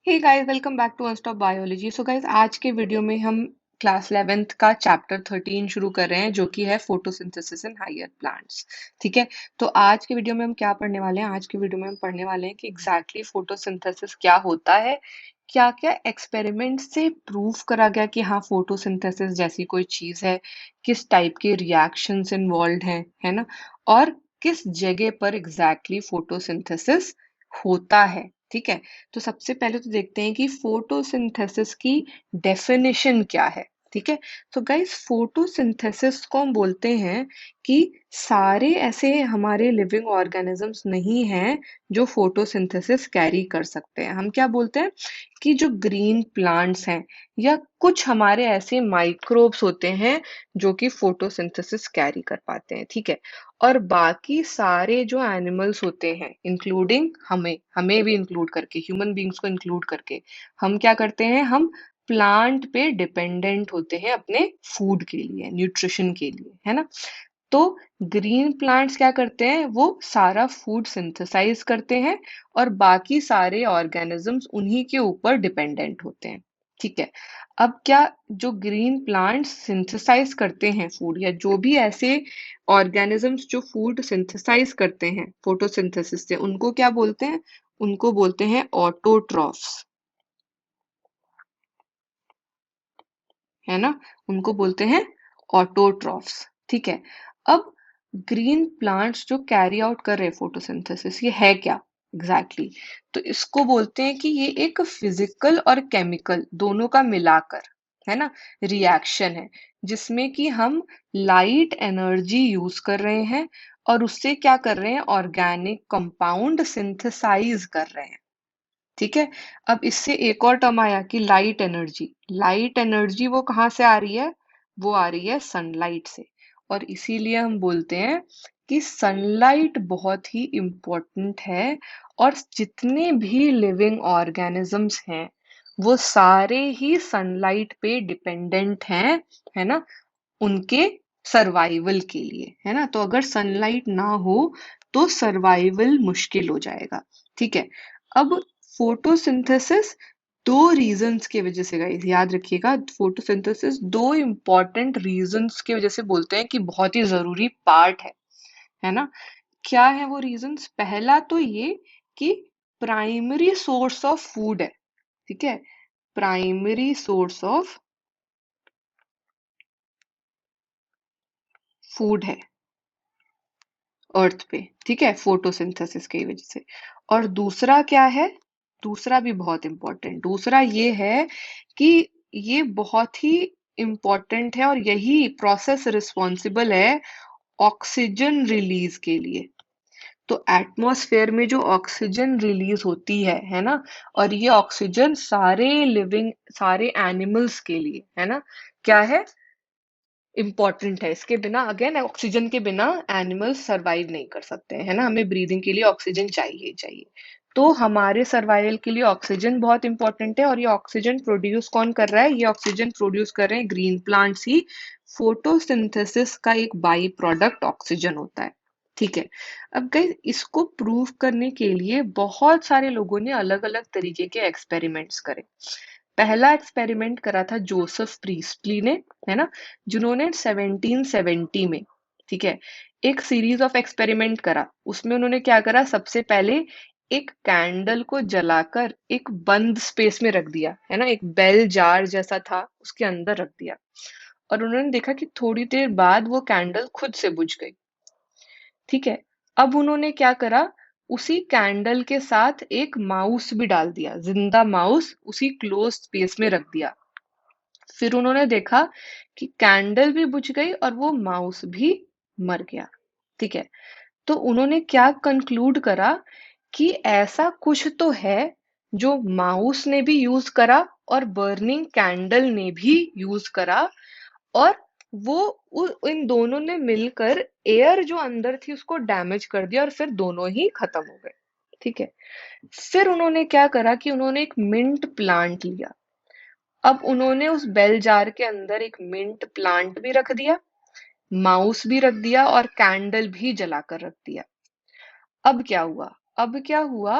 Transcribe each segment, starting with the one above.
Hey guys, welcome back to unstop biology. So guys, आज के video में हम क्लास 11th का चैप्टर 13 शुरू कर रहे हैं, जो कि है फोटोसिंथेसिस इन हायर प्लांट्स। ठीक है। तो आज के वीडियो में हम क्या पढ़ने वाले हैं? आज के वीडियो में हम पढ़ने वाले हैं कि एग्जैक्टली फोटोसिंथेसिस क्या होता है, क्या क्या एक्सपेरिमेंट से प्रूव करा गया कि हाँ फोटोसिंथेसिस जैसी कोई चीज है, किस टाइप के रिएक्शंस इन्वॉल्व हैं, है ना, और किस जगह पर एग्जैक्टली फोटोसिंथेसिस होता है। ठीक है। तो सबसे पहले तो देखते हैं कि फोटोसिंथेसिस की डेफिनेशन क्या है। ठीक है। तो गाइस, फोटोसिंथेसिस को हम बोलते हैं कि सारे ऐसे हमारे लिविंग ऑर्गेनिजम्स नहीं हैं जो फोटोसिंथेसिस कैरी कर सकते हैं। हम क्या बोलते हैं कि जो ग्रीन प्लांट्स हैं या कुछ हमारे ऐसे माइक्रोब्स होते हैं जो कि फोटोसिंथेसिस कैरी कर पाते हैं। ठीक है। और बाकी सारे जो एनिमल्स होते हैं, इंक्लूडिंग हमें हमें भी इंक्लूड करके, ह्यूमन बींग्स को इंक्लूड करके, हम क्या करते हैं, हम प्लांट पे डिपेंडेंट होते हैं अपने फूड के लिए, न्यूट्रिशन के लिए, है ना। तो ग्रीन प्लांट्स क्या करते हैं, वो सारा फूड सिंथेसाइज करते हैं और बाकी सारे ऑर्गेनिजम्स उन्हीं के ऊपर डिपेंडेंट होते हैं। ठीक है। अब क्या, जो ग्रीन प्लांट्स सिंथेसाइज करते हैं फूड, या जो भी ऐसे ऑर्गेनिजम्स जो फूड सिंथेसाइज करते हैं फोटोसिंथेसिस से, उनको क्या बोलते हैं? उनको बोलते हैं ऑटोट्रॉफ्स, है ना। उनको बोलते हैं ऑटोट्रॉफ्स। ठीक है। अब ग्रीन प्लांट्स जो कैरी आउट कर रहे हैं फोटोसिंथेसिस, ये है क्या एग्जैक्टली तो इसको बोलते हैं कि ये एक फिजिकल और केमिकल दोनों का मिलाकर, है ना, रिएक्शन है, जिसमें कि हम लाइट एनर्जी यूज कर रहे हैं और उससे क्या कर रहे हैं, ऑर्गेनिक कंपाउंड सिंथेसाइज कर रहे हैं। ठीक है। अब इससे एक और टर्म आया कि लाइट एनर्जी। लाइट एनर्जी वो कहाँ से आ रही है? वो आ रही है सनलाइट से। और इसीलिए हम बोलते हैं कि सनलाइट बहुत ही इम्पोर्टेंट है, और जितने भी लिविंग ऑर्गेनिजम्स हैं वो सारे ही सनलाइट पे डिपेंडेंट हैं, है ना, उनके सर्वाइवल के लिए, है ना। तो अगर सनलाइट ना हो तो सर्वाइवल मुश्किल हो जाएगा। ठीक है। अब फोटोसिंथेसिस दो रीजंस की वजह से, गाइस याद रखिएगा, फोटोसिंथेसिस दो इंपॉर्टेंट रीजंस की वजह से बोलते हैं कि बहुत ही जरूरी पार्ट है ना। क्या है वो रीजंस? पहला तो ये कि प्राइमरी सोर्स ऑफ फूड है। ठीक है। प्राइमरी सोर्स ऑफ फूड है अर्थ पे। ठीक है, फोटोसिंथेसिस की वजह से। और दूसरा क्या है? दूसरा भी बहुत इंपॉर्टेंट, दूसरा ये है कि ये बहुत ही इंपॉर्टेंट है और यही प्रोसेस रिस्पॉन्सिबल है ऑक्सीजन रिलीज के लिए। तो एटमॉस्फेयर में जो ऑक्सीजन रिलीज होती है ना, और ये ऑक्सीजन सारे लिविंग, सारे एनिमल्स के लिए, है ना, क्या है, इम्पॉर्टेंट है। इसके बिना, अगेन, ऑक्सीजन के बिना एनिमल्स सरवाइव नहीं कर सकते हैं, है ना। हमें ब्रीदिंग के लिए ऑक्सीजन चाहिए ही चाहिए। तो हमारे सर्वाइवल के लिए ऑक्सीजन बहुत इंपॉर्टेंट है, और ये ऑक्सीजन प्रोड्यूस कौन कर रहा है? ये ऑक्सीजन प्रोड्यूस कर रहे हैं ग्रीन प्लांट्स ही। फोटोसिंथेसिस का एक बाई प्रोडक्ट ऑक्सीजन होता है। ठीक है। अब गाइस, इसको प्रूव करने के लिए बहुत सारे लोगों ने अलग अलग तरीके के एक्सपेरिमेंट्स करे। पहला एक्सपेरिमेंट करा था जोसेफ प्रीस्टली ने, है ना, जिन्होंने 1770 में, ठीक है, एक सीरीज ऑफ एक्सपेरिमेंट करा। उसमें उन्होंने क्या करा, सबसे पहले एक कैंडल को जलाकर एक बंद स्पेस में रख दिया, है ना, एक बेल जार जैसा था, उसके अंदर रख दिया। और उन्होंने देखा कि थोड़ी देर बाद वो कैंडल खुद से बुझ गई। ठीक है। अब उन्होंने क्या करा, उसी कैंडल के साथ एक माउस भी डाल दिया, जिंदा माउस उसी क्लोज स्पेस में रख दिया। फिर उन्होंने देखा कि कैंडल भी बुझ गई और वो माउस भी मर गया। ठीक है। तो उन्होंने क्या कंक्लूड करा कि ऐसा कुछ तो है जो माउस ने भी यूज करा और बर्निंग कैंडल ने भी यूज करा, और वो इन दोनों ने मिलकर एयर जो अंदर थी उसको डैमेज कर दिया, और फिर दोनों ही खत्म हो गए। ठीक है। फिर उन्होंने क्या करा कि उन्होंने एक मिंट प्लांट लिया। अब उन्होंने उस बेल जार के अंदर एक मिंट प्लांट भी रख दिया, माउस भी रख दिया और कैंडल भी जलाकर रख दिया। अब क्या हुआ? अब क्या हुआ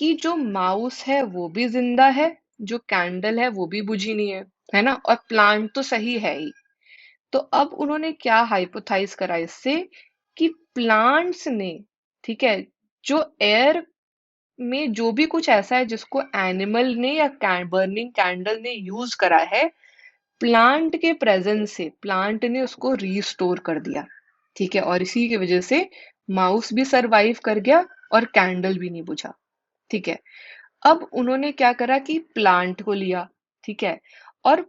कि जो माउस है वो भी जिंदा है, जो कैंडल है वो भी बुझी नहीं है ना, और प्लांट तो सही है ही। तो अब उन्होंने क्या हाइपोथाइज करा इससे, कि प्लांट्स ने, ठीक है, जो एयर में जो भी कुछ ऐसा है जिसको एनिमल ने या बर्निंग कैंडल ने यूज करा है, प्लांट के प्रेजेंस से प्लांट ने उसको रीस्टोर कर दिया। ठीक है, और इसी की वजह से माउस भी सरवाइव कर गया और कैंडल भी नहीं बुझा। ठीक है, अब उन्होंने क्या करा कि प्लांट को लिया, ठीक है, और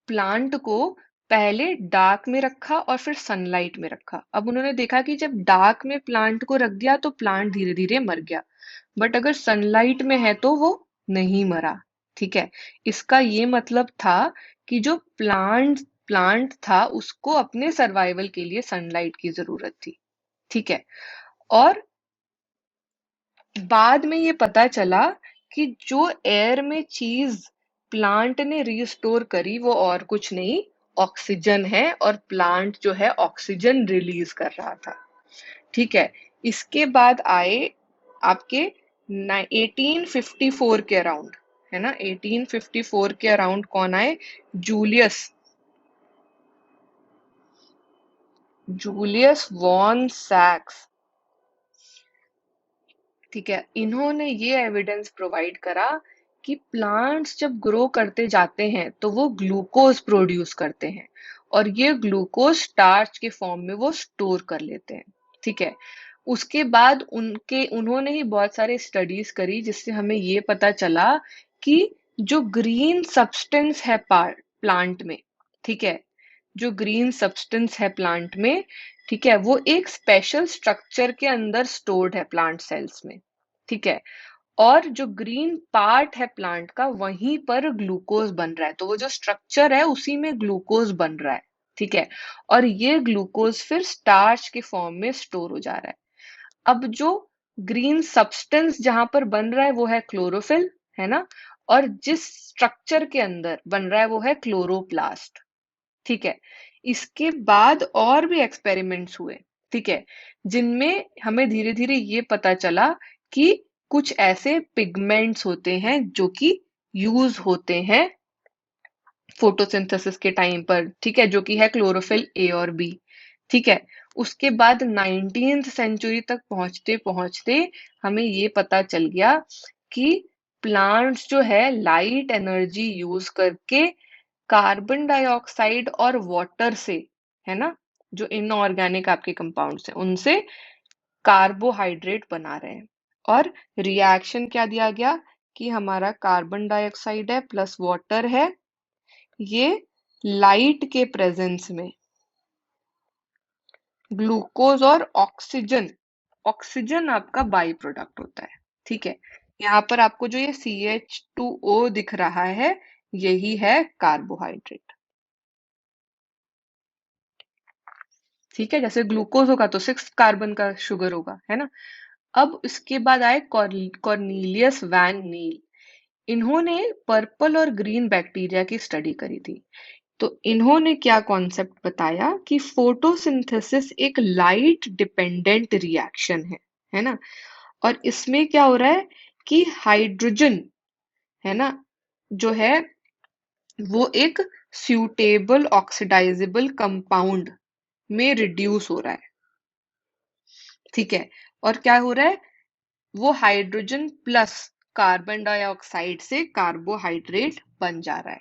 प्लांट को पहले डार्क में रखा और फिर सनलाइट में रखा। अब उन्होंने देखा कि जब डार्क में प्लांट को रख दिया तो प्लांट धीरे धीरे मर गया, बट अगर सनलाइट में है तो वो नहीं मरा। ठीक है, इसका ये मतलब था कि जो प्लांट प्लांट था उसको अपने सर्वाइवल के लिए सनलाइट की जरूरत थी। ठीक है, और बाद में ये पता चला कि जो एयर में चीज प्लांट ने रिस्टोर करी वो और कुछ नहीं, ऑक्सीजन है, और प्लांट जो है ऑक्सीजन रिलीज कर रहा था। ठीक है, इसके बाद आए आपके 1854 के अराउंड, है ना, 1854 के अराउंड कौन आए, जूलियस जूलियस वॉन सैक्स। ठीक है, इन्होंने ये एविडेंस प्रोवाइड करा कि प्लांट्स जब ग्रो करते जाते हैं तो वो ग्लूकोज प्रोड्यूस करते हैं, और ये ग्लूकोज स्टार्च के फॉर्म में वो स्टोर कर लेते हैं। ठीक है, उसके बाद उन्होंने ही बहुत सारे स्टडीज करी जिससे हमें ये पता चला कि जो ग्रीन सब्सटेंस है प्लांट में, ठीक है, जो ग्रीन सब्सटेंस है प्लांट में, ठीक है, वो एक स्पेशल स्ट्रक्चर के अंदर स्टोर्ड है प्लांट सेल्स में। ठीक है, और जो ग्रीन पार्ट है प्लांट का वहीं पर ग्लूकोज बन रहा है, तो वो जो स्ट्रक्चर है उसी में ग्लूकोज बन रहा है। ठीक है, और ये ग्लूकोज फिर स्टार्च के फॉर्म में स्टोर हो जा रहा है। अब जो ग्रीन सब्सटेंस जहां पर बन रहा है वो है क्लोरोफिल, है ना, और जिस स्ट्रक्चर के अंदर बन रहा है वो है क्लोरोप्लास्ट। ठीक है, इसके बाद और भी एक्सपेरिमेंट्स हुए, ठीक है, जिनमें हमें धीरे धीरे ये पता चला कि कुछ ऐसे पिगमेंट्स होते हैं जो कि यूज होते हैं फोटोसिंथेसिस के टाइम पर, ठीक है, जो कि है क्लोरोफिल ए और बी। ठीक है, उसके बाद 19th सेंचुरी तक पहुंचते पहुंचते हमें ये पता चल गया कि प्लांट्स जो है लाइट एनर्जी यूज करके कार्बन डाइऑक्साइड और वाटर से, है ना, जो इनऑर्गेनिक आपके कंपाउंड्स हैं उनसे कार्बोहाइड्रेट बना रहे हैं। और रिएक्शन क्या दिया गया कि हमारा कार्बन डाइऑक्साइड है प्लस वाटर है, ये लाइट के प्रेजेंस में ग्लूकोज और ऑक्सीजन, ऑक्सीजन आपका बाई प्रोडक्ट होता है। ठीक है, यहाँ पर आपको जो ये CH2O दिख रहा है यही है कार्बोहाइड्रेट। ठीक है, जैसे ग्लूकोज होगा तो 6 कार्बन का शुगर होगा, है ना। अब इसके बाद आए कॉर्नीलियस वैन नील। इन्होंने पर्पल और ग्रीन बैक्टीरिया की स्टडी करी थी। तो इन्होंने क्या कॉन्सेप्ट बताया कि फोटोसिंथेसिस एक लाइट डिपेंडेंट रिएक्शन है ना, और इसमें क्या हो रहा है कि हाइड्रोजन, है ना, जो है वो एक सूटेबल ऑक्सीडाइजेबल कंपाउंड में रिड्यूस हो रहा है। ठीक है, और क्या हो रहा है, वो हाइड्रोजन प्लस कार्बन डाइऑक्साइड से कार्बोहाइड्रेट बन जा रहा है।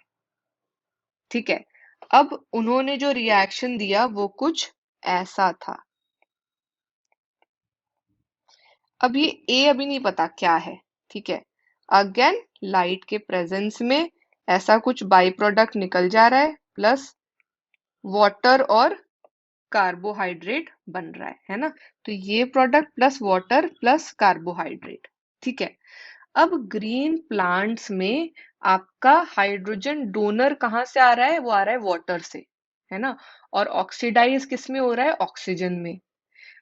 ठीक है, अब उन्होंने जो रिएक्शन दिया वो कुछ ऐसा था। अब ये ए अभी नहीं पता क्या है। ठीक है, अगेन लाइट के प्रेजेंस में ऐसा कुछ बाई प्रोडक्ट निकल जा रहा है प्लस वाटर और कार्बोहाइड्रेट बन रहा है ना, तो ये product plus water plus carbohydrate. ठीक है, अब ग्रीन प्लांट्स में आपका हाइड्रोजन डोनर कहाँ से आ रहा है, वो आ रहा है वाटर से, है ना, और ऑक्सीडाइज किस में हो रहा है, ऑक्सीजन में।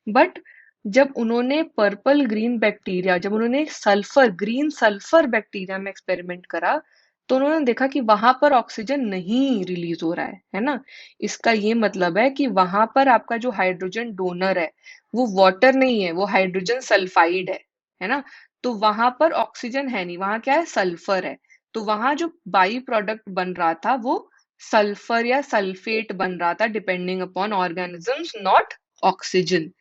बट जब उन्होंने पर्पल ग्रीन बैक्टीरिया, जब उन्होंने सल्फर ग्रीन सल्फर बैक्टीरिया में एक्सपेरिमेंट करा तो उन्होंने देखा कि वहां पर ऑक्सीजन नहीं रिलीज हो रहा है ना। इसका ये मतलब है कि वहां पर आपका जो हाइड्रोजन डोनर है वो वाटर नहीं है, वो हाइड्रोजन सल्फाइड है ना। तो वहां पर ऑक्सीजन है नहीं, वहां क्या है, सल्फर है। तो वहां जो बाई प्रोडक्ट बन रहा था वो सल्फर या सल्फेट बन रहा था, depending upon organisms, not oxygen.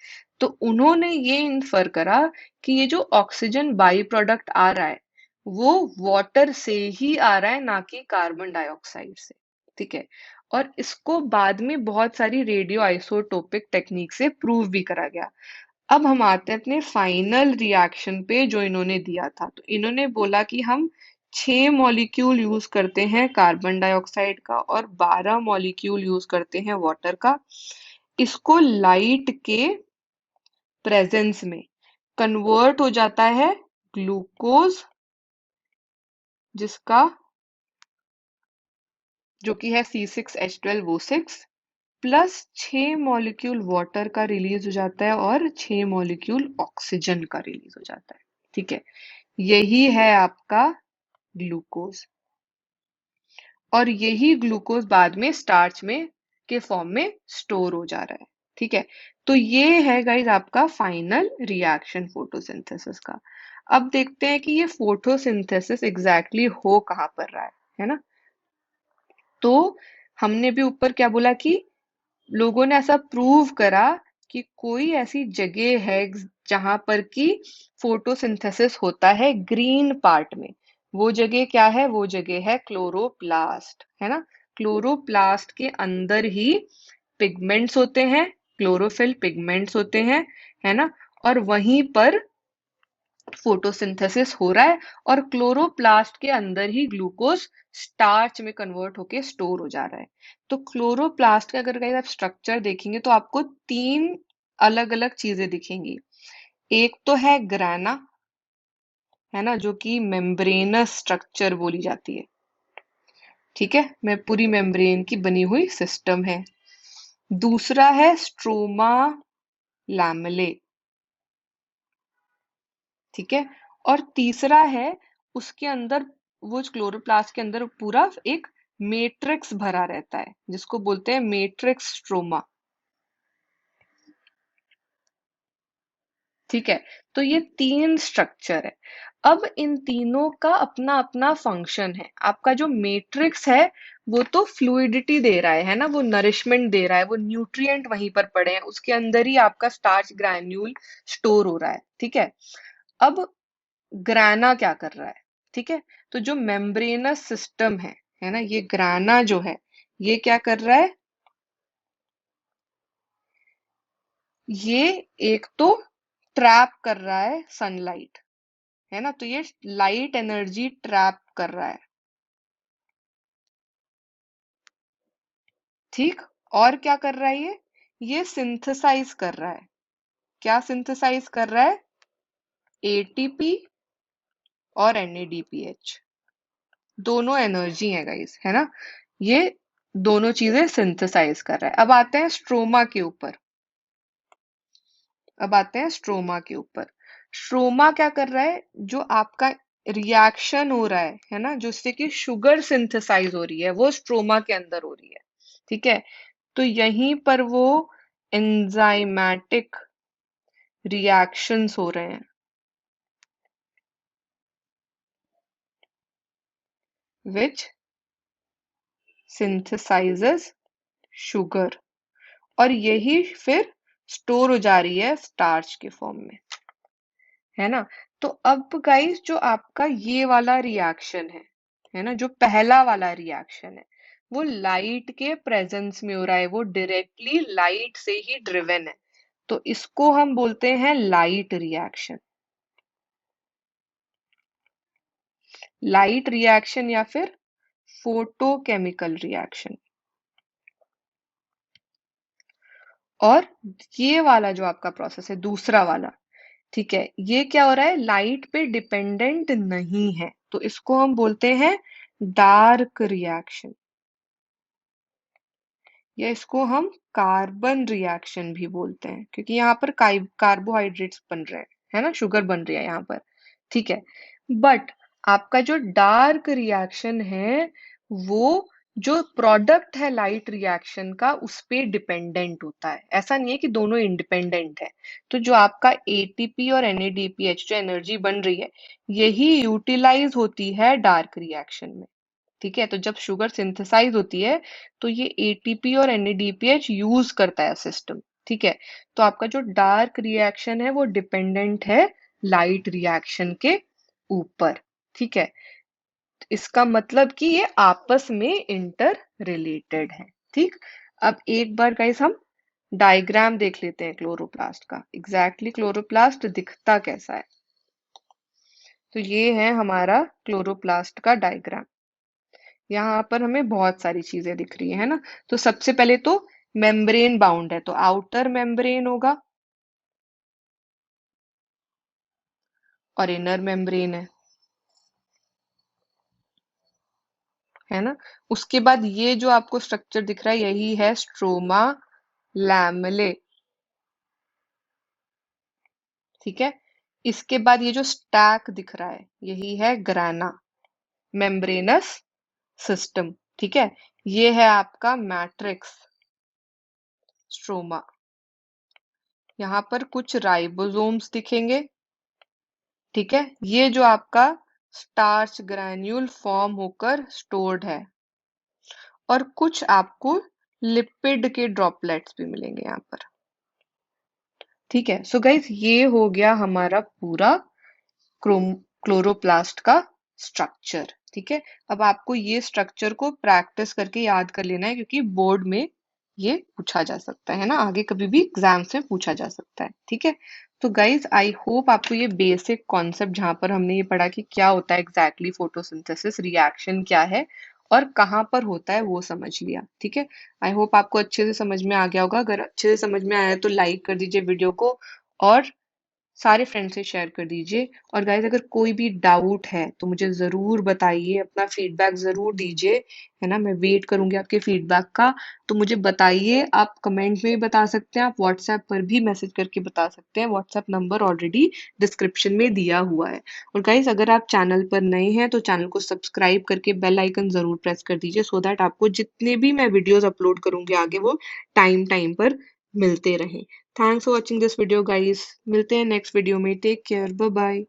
तो उन्होंने ये इन्फर करा कि ये जो ऑक्सीजन बाई प्रोडक्ट आ रहा है वो वाटर से ही आ रहा है, ना कि कार्बन डाइऑक्साइड से। ठीक है। और इसको बाद में बहुत सारी रेडियो आइसोटोपिक टेक्निक से प्रूव भी करा गया। अब हम आते हैं अपने फाइनल रिएक्शन पे जो इन्होंने दिया था। तो इन्होंने बोला कि हम 6 मॉलिक्यूल यूज करते हैं कार्बन डाइऑक्साइड का और 12 मॉलिक्यूल यूज करते हैं वाटर का। इसको लाइट के प्रेजेंस में कन्वर्ट हो जाता है ग्लूकोज, जिसका जो कि है C6H12O6, प्लस 6 मॉलिक्यूल वाटर का रिलीज हो जाता है और 6 मॉलिक्यूल ऑक्सीजन का रिलीज हो जाता है। ठीक है। यही है आपका ग्लूकोज। और यही ग्लूकोज बाद में स्टार्च में के फॉर्म में स्टोर हो जा रहा है। ठीक है। तो ये है गाइज आपका फाइनल रिएक्शन फोटोसिंथेसिस का। अब देखते हैं कि ये फोटोसिंथेसिस एग्जैक्टली हो कहाँ पर रहा है ना। तो हमने भी ऊपर क्या बोला कि लोगों ने ऐसा प्रूव करा कि कोई ऐसी जगह है जहां पर कि फोटोसिंथेसिस होता है ग्रीन पार्ट में। वो जगह क्या है, वो जगह है क्लोरोप्लास्ट, है ना। क्लोरोप्लास्ट के अंदर ही पिगमेंट्स होते हैं, क्लोरोफिल पिगमेंट्स होते हैं, है ना। और वहीं पर फोटोसिंथेसिस हो रहा है और क्लोरोप्लास्ट के अंदर ही ग्लूकोज स्टार्च में कन्वर्ट होके स्टोर हो जा रहा है। तो क्लोरोप्लास्ट का अगर कहीं आप स्ट्रक्चर देखेंगे तो आपको 3 अलग अलग चीजें दिखेंगी। एक तो है ग्राना, है ना, जो कि मेम्ब्रेनस स्ट्रक्चर बोली जाती है। ठीक है, मैं पूरी मेम्ब्रेन की बनी हुई सिस्टम है। दूसरा है स्ट्रोमा लैमेले। ठीक है। और तीसरा है उसके अंदर, वो क्लोरोप्लास्ट के अंदर पूरा एक मैट्रिक्स भरा रहता है जिसको बोलते हैं मैट्रिक्स स्ट्रोमा। ठीक है। तो ये 3 स्ट्रक्चर है। अब इन तीनों का अपना अपना फंक्शन है। आपका जो मैट्रिक्स है वो तो फ्लूइडिटी दे रहा है ना, वो नरिशमेंट दे रहा है, वो न्यूट्रिएंट वहीं पर पड़े हैं, उसके अंदर ही आपका स्टार्च ग्रैन्यूल स्टोर हो रहा है। ठीक है। अब ग्राना क्या कर रहा है, ठीक है। तो जो मेम्ब्रेनस सिस्टम है ना, ये ग्राना जो है ये क्या कर रहा है, ये एक तो ट्रैप कर रहा है सनलाइट, है ना। तो ये लाइट एनर्जी ट्रैप कर रहा है। ठीक। और क्या कर रहा है ये सिंथेसाइज कर रहा है। क्या सिंथेसाइज कर रहा है, एटीपी और NADPH। दोनों एनर्जी है गाइस, है ना। ये दोनों चीजें सिंथेसाइज कर रहा है। अब आते हैं स्ट्रोमा के ऊपर। अब आते हैं स्ट्रोमा के ऊपर। स्ट्रोमा क्या कर रहा है, जो आपका रिएक्शन हो रहा है ना, जिससे कि शुगर सिंथेसाइज हो रही है, वो स्ट्रोमा के अंदर हो रही है। ठीक है। तो यहीं पर वो एंजाइमेटिक रिएक्शंस हो रहे हैं, विच सिंथेसाइजेस शुगर, और यही फिर स्टोर हो जा रही है स्टार्च के फॉर्म में, है ना। तो अब गाइस जो आपका ये वाला रिएक्शन है ना, जो पहला वाला रिएक्शन है, वो लाइट के प्रेजेंस में हो रहा है, वो डायरेक्टली लाइट से ही ड्रिवन है। तो इसको हम बोलते हैं लाइट रिएक्शन। लाइट रिएक्शन या फिर फोटोकेमिकल रिएक्शन। और ये वाला जो आपका प्रोसेस है दूसरा वाला, ठीक है, ये क्या हो रहा है, लाइट पे डिपेंडेंट नहीं है, तो इसको हम बोलते हैं डार्क रिएक्शन, या इसको हम कार्बन रिएक्शन भी बोलते हैं, क्योंकि यहाँ पर कार्बोहाइड्रेट्स बन रहे हैं, है ना, शुगर बन रही है यहाँ पर। ठीक है। बट आपका जो डार्क रिएक्शन है वो जो प्रोडक्ट है लाइट रिएक्शन का उस पे डिपेंडेंट होता है, ऐसा नहीं है कि दोनों इंडिपेंडेंट है। तो जो आपका एटीपी और एनएडीपीएच जो एनर्जी बन रही है, यही यूटिलाइज होती है डार्क रिएक्शन में। ठीक है, तो जब शुगर सिंथेसाइज होती है तो ये एटीपी और एनएडीपीएच यूज करता है सिस्टम। ठीक है, तो आपका जो डार्क रिएक्शन है वो डिपेंडेंट है लाइट रिएक्शन के ऊपर। ठीक है, इसका मतलब कि ये आपस में इंटर रिलेटेड है। ठीक, अब एक बार गाइस हम डायग्राम देख लेते हैं क्लोरोप्लास्ट का, एग्जैक्टली क्लोरोप्लास्ट दिखता कैसा है। तो ये है हमारा क्लोरोप्लास्ट का डायग्राम। यहाँ पर हमें बहुत सारी चीजें दिख रही है ना। तो सबसे पहले तो मेम्ब्रेन बाउंड है, तो आउटर मेम्ब्रेन होगा और इनर मेम्ब्रेन है ना। उसके बाद ये जो आपको स्ट्रक्चर दिख रहा है यही है स्ट्रोमा लैमेले। ठीक है, इसके बाद ये जो स्टैक दिख रहा है यही है ग्राना मेम्ब्रेनस सिस्टम। ठीक है, ये है आपका मैट्रिक्स स्ट्रोमा। यहाँ पर कुछ राइबोसोम्स दिखेंगे। ठीक है, ये जो आपका स्टार्च ग्रैन्यूल फॉर्म होकर स्टोर्ड है, और कुछ आपको लिपिड के ड्रॉपलेट्स भी मिलेंगे यहाँ पर। ठीक है, सो गाइस ये हो गया हमारा पूरा क्रोम क्लोरोप्लास्ट का स्ट्रक्चर। ठीक है, अब आपको ये स्ट्रक्चर को प्रैक्टिस करके याद कर लेना है, क्योंकि बोर्ड में ये पूछा जा सकता है ना, आगे कभी भी एग्जाम से पूछा जा सकता है। ठीक है, तो गाइज आई होप आपको ये बेसिक कॉन्सेप्ट जहां पर हमने ये पढ़ा कि क्या होता है एग्जैक्टली फोटोसिंथेसिस, रिएक्शन क्या है और कहाँ पर होता है, वो समझ लिया। ठीक है, आई होप आपको अच्छे से समझ में आ गया होगा। अगर अच्छे से समझ में आया तो लाइक कर दीजिए वीडियो को और सारे फ्रेंड से शेयर कर दीजिए। और गाइस अगर कोई भी डाउट है तो मुझे ज़रूर बताइए, अपना फीडबैक ज़रूर दीजिए, है ना। मैं वेट करूंगी आपके फीडबैक का। तो मुझे बताइए, आप कमेंट में भी बता सकते हैं, आप व्हाट्सएप पर भी मैसेज करके बता सकते हैं। व्हाट्सएप नंबर ऑलरेडी डिस्क्रिप्शन में दिया हुआ है। और गाइस अगर आप चैनल पर नए हैं तो चैनल को सब्सक्राइब करके बेल आइकन ज़रूर प्रेस कर दीजिए, सो दैट आपको जितने भी मैं वीडियोस अपलोड करूंगी आगे वो टाइम टाइम पर मिलते रहें। Thanks for watching this video guys, मिलते हैं नेक्स्ट वीडियो में। Take care, bye bye.